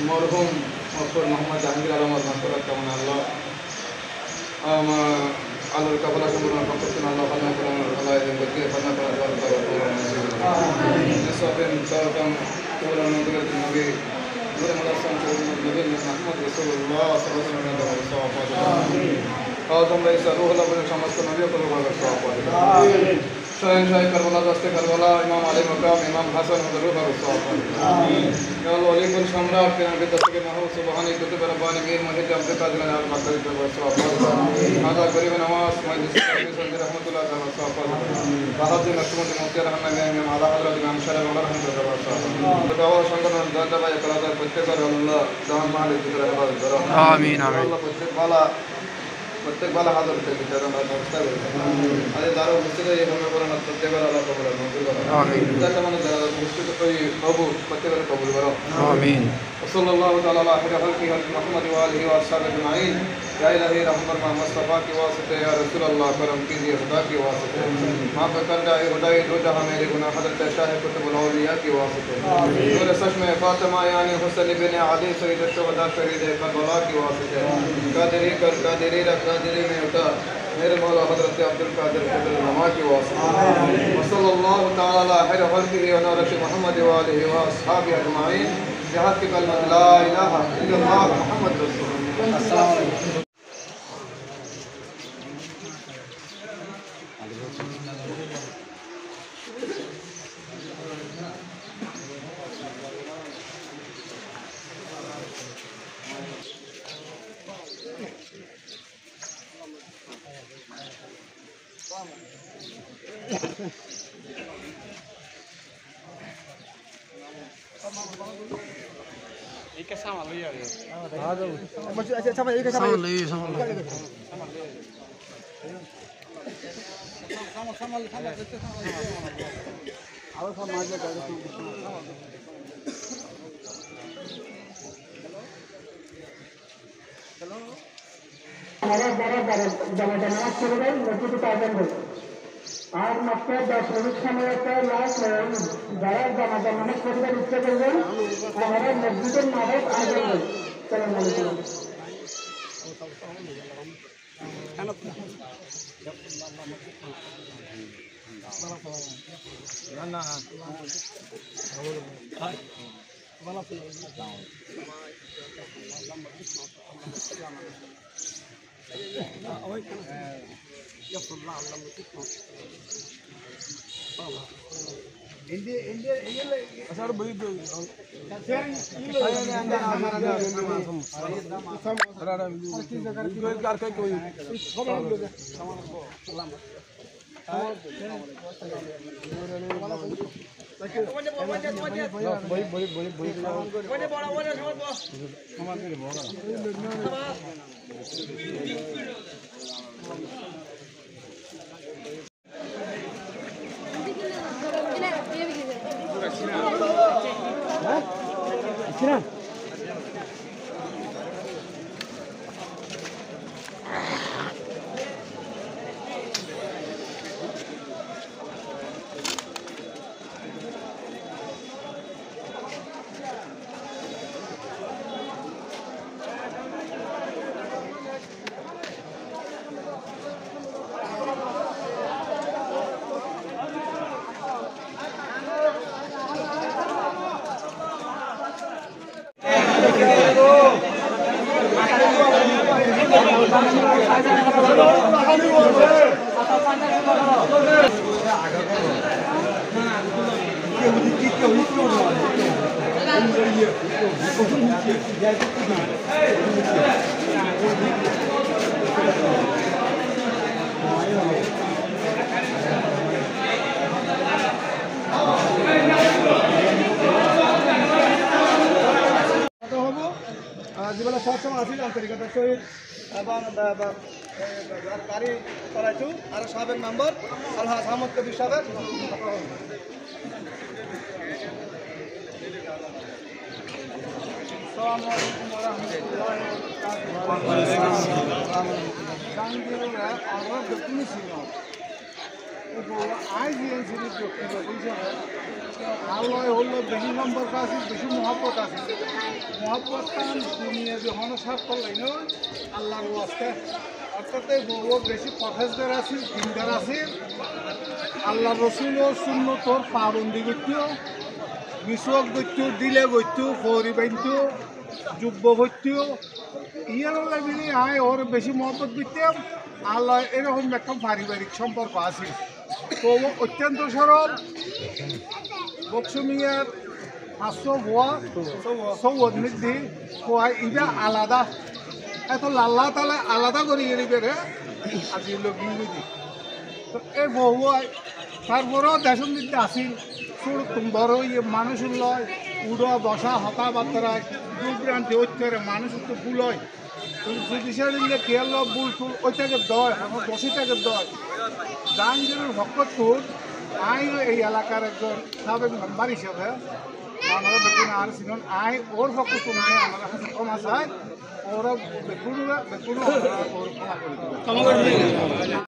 मरहुम मकबूल मोहम्मद जहांगीर आलम मकबूल कामना अल्लाह आलर कबला संपूर्ण कपड़े अल्लाह खाना करना अल्लाह ये बच्चे खाना करना अल्लाह आमीन सबन सबन पूरा नबी नबी पूरे मदरसा नबी मोहम्मद रसूलुल्लाह सल्लल्लाहु अलैहि वसल्लम आमीन आदम रईस रूह अल्लाह बने समस्त नबी को बरकत आमीन शहंशाह करबला दस्ते करबला इमाम अली मकाम इमाम हसन रूह रसूल आमीन या अल्लाह अली कुल सम्राट के नबी दस्ते के महबूब सुभानी कुतुब रब्बानी मीर मुहिद अब्दुल कादिर अल मक्की के रसूल आमीन आदा गरीब नवाज मजलिस संद रहमतुल्लाह तआला रसूल बहुत मकसूद मुफ्ती रहमान में इमाम आला हजरत इमाम शरफ अमर रहमतुल्लाह रसूल बताओ संगठन दादा भाई कलादार बच्चे कर अल्लाह दान माल जिक्र है करो आमीन आमीन अल्लाह प्रत्येक बाला हाजर होते हैं तेरा नाम नमस्कार अरे दारो मुझसे ये हमें बोला ना प्रत्येक बाला अल्लाह को बोला मंजूर करो आमीन जैसे मैंने दारो मुझसे तो कोई कबूल प्रत्येक बाला कबूल करो आमीन सल्लल्लाहु तआला अलैहि हल्की हल्की मोहम्मद व आलिहि व अस्हाबि अजमाइन या इलाही रहमत मुस्तफा की वास्ते या रसूल अल्लाह करम कीजिए खुदा की वास्ते मां पर कर जाए खुदाई दो जहां मेरे गुनाह हजरत शाह कुतुब औलिया की वास्ते नूर सच में फातिमा यानी हुसैन इब्न अली सईद शुहदा शहीद करबला की वास्ते कादरी कर कादरी रखना दिल में उठा मेरे मौला हजरत अब्दुल कादिर कदर नमा की वास्ते सल्लल्लाहु तआला अलैहि हल्की व रसूल मोहम्मद व आलिहि व अस्हाबि अजमाइन जहाद की कलमत ला इलाहा इल्लल्लाह मुहम्मद रसूलुल्लाह अस्सलाम वालेकुम एक का सामान ले यार हां तो अच्छा सामान एक का सामान ले सामान और सामान ले कर चलो बड़ा जमा शुरू कर मस्जिद का आयोजन हो और मात्र 10 मिनट समय पर लास्ट যারা জানাজা নামাজ পড়তে ইচ্ছা করবেন আমরা মসজিদের নামাজ আয়োজন করি চলুন না জীবনে সবসময় আসিল আন্তরিকতার সহিত এবং গাড়ি চালাইছু আর সাবেক মেম্বার আলহাজ আহমদ কবির সাহেব আসসালামু আলাইকুম ওয়া রাহমাতুল্লাহি ওয়া বারাকাতুহু আজ এই জিনিস ব্যক্তিগত হিসাবে আল্লাহ হলো বেশি সম্পর্ক আছে বেশি মহব্বত আছে মহব্বতটা দুনিয়া যখন সাফ করলেন আল্লাহর ওয়াস্তে অর্থাৎ বহু বেশি পথেজগার আছে দিনদার আছে আল্লাহ রসুল ও সুন্নতর পাবন্দি করতেও মিশক করতেও দিলে করতেও ফৌরি বানতেও যুব্য ভর্তিও ইয়ার মিলে আয় ওর বেশি মহব্বত করতাম আল্লাহ এরকম একটা পারিবারিক সম্পর্ক আছে তো অত্যন্ত সরল বক্সমিয়ার 500 ভুয়া সৌদ মধ্যে ভুয়া ইটা আলাদা এত আল্লাহ তালা আলাদা করে বেড়ে আজি লোক ইংরেজি তো এই বহু তারপরেও দেশের মধ্যে আসিল বড় মানুষ লয় উড়া বসা হতা বার্তারায় দুর্ভ্রান্তি হচ্ছে মানুষ তো ভুল হয় জুডিশিয়ারি খেয়াল ভুল টুল ওইটাকে দয় এখন 80 টাকা দয় জাহাঙ্গীরের ভক্তপুর আই এই এলাকার একজন সাবেক মেম্বার হিসেবে আমরা বেগুন আর ছিলেন আই ওর ভক্তপুর নাই আমার কাছে ক্ষমা চায় ওরা বেগুন ওর ক্ষমা করে দেবে